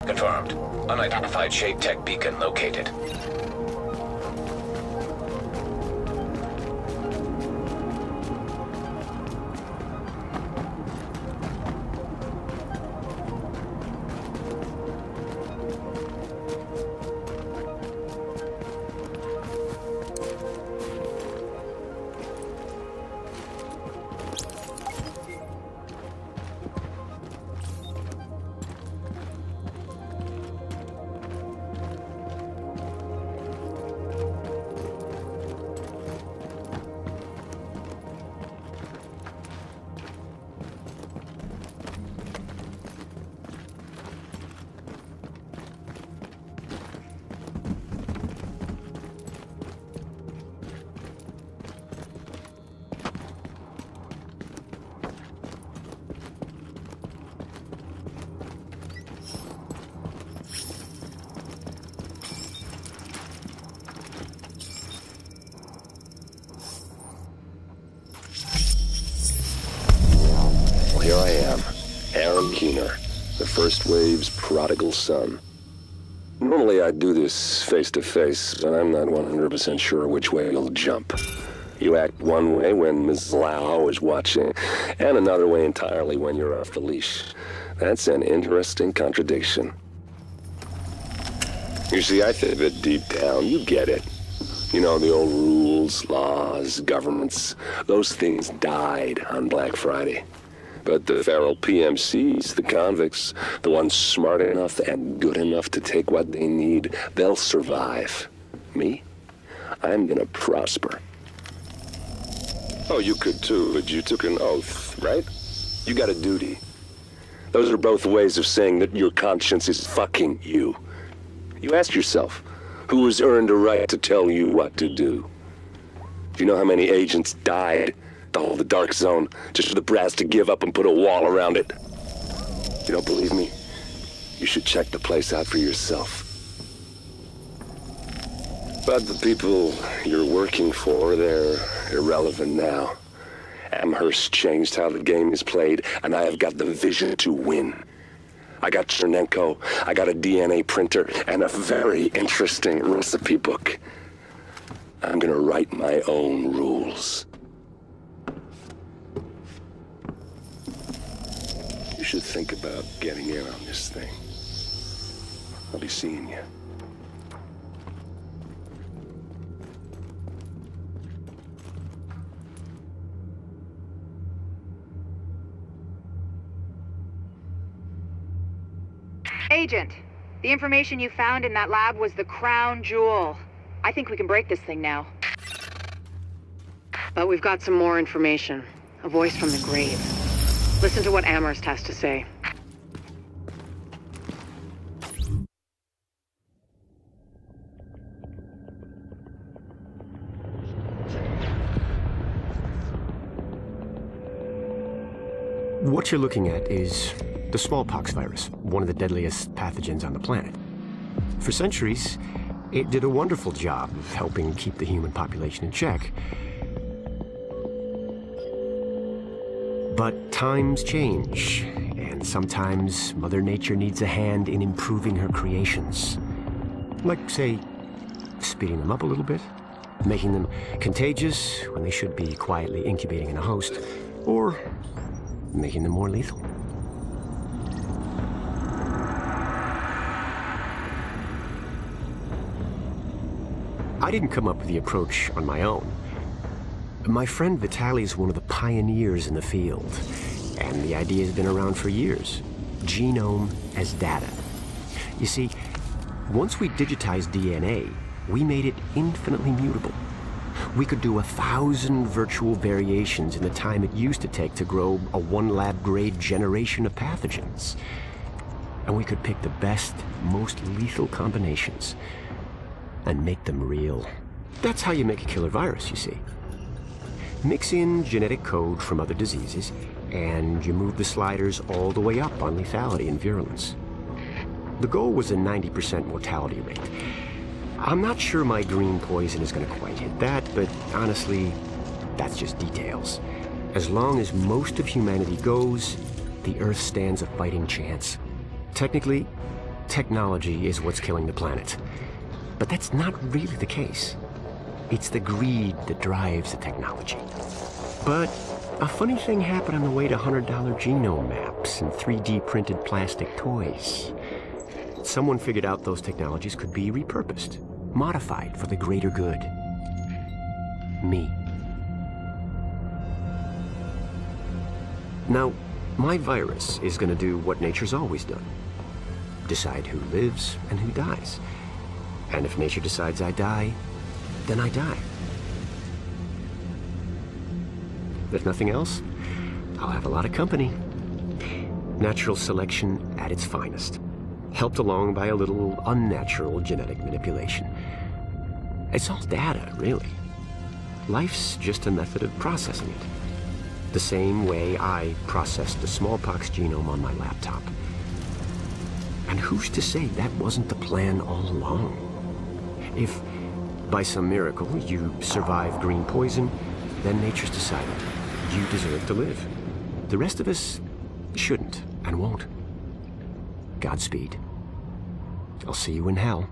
Confirmed. Unidentified Shade Tech beacon located. Here I am, Aaron Keener, the First Wave's prodigal son. Normally I'd do this face-to-face, but I'm not 100% sure which way you'll jump. You act one way when Ms. Lau is watching, and another way entirely when you're off the leash. That's an interesting contradiction. You see, I think that deep down, you get it. You know, the old rules, laws, governments, those things died on Black Friday. But the feral PMCs, the convicts, the ones smart enough and good enough to take what they need, they'll survive. Me? I'm gonna prosper. Oh, you could too, but you took an oath, right? You got a duty. Those are both ways of saying that your conscience is fucking you. You ask yourself, who has earned a right to tell you what to do? Do you know how many agents died to hold the Dark Zone just for the brass to give up and put a wall around it? You don't believe me? You should check the place out for yourself. But the people you're working for, they're irrelevant now. Amherst changed how the game is played, and I have got the vision to win. I got Chernenko, I got a DNA printer, and a very interesting recipe book. I'm gonna write my own rules. You should think about getting in on this thing. I'll be seeing you. Agent, the information you found in that lab was the crown jewel. I think we can break this thing now. But we've got some more information. A voice from the grave. Listen to what Amherst has to say. What you're looking at is the smallpox virus, one of the deadliest pathogens on the planet. For centuries, it did a wonderful job of helping keep the human population in check. But times change, and sometimes Mother Nature needs a hand in improving her creations. Like, say, speeding them up a little bit, making them contagious when they should be quietly incubating in a host, or making them more lethal. I didn't come up with the approach on my own. My friend Vitaly is one of the pioneers in the field, and the idea has been around for years. Genome as data. You see, once we digitized DNA, we made it infinitely mutable. We could do 1,000 virtual variations in the time it used to take to grow a one-lab-grade generation of pathogens. And we could pick the best, most lethal combinations and make them real. That's how you make a killer virus, you see. Mix in genetic code from other diseases, and you move the sliders all the way up on lethality and virulence. The goal was a 90% mortality rate. I'm not sure my green poison is going to quite hit that, but honestly, that's just details. As long as most of humanity goes, the Earth stands a fighting chance. Technically, technology is what's killing the planet. But that's not really the case. It's the greed that drives the technology. But a funny thing happened on the way to $100 genome maps and 3D printed plastic toys. Someone figured out those technologies could be repurposed, modified for the greater good. Me. Now, my virus is going to do what nature's always done. Decide who lives and who dies. And if nature decides I die, then I die. If nothing else, I'll have a lot of company. Natural selection at its finest, helped along by a little unnatural genetic manipulation. It's all data, really. Life's just a method of processing it. The same way I processed the smallpox genome on my laptop. And who's to say that wasn't the plan all along? If, by some miracle, you survive green poison, then nature's decided you deserve to live. The rest of us shouldn't and won't. Godspeed. I'll see you in hell.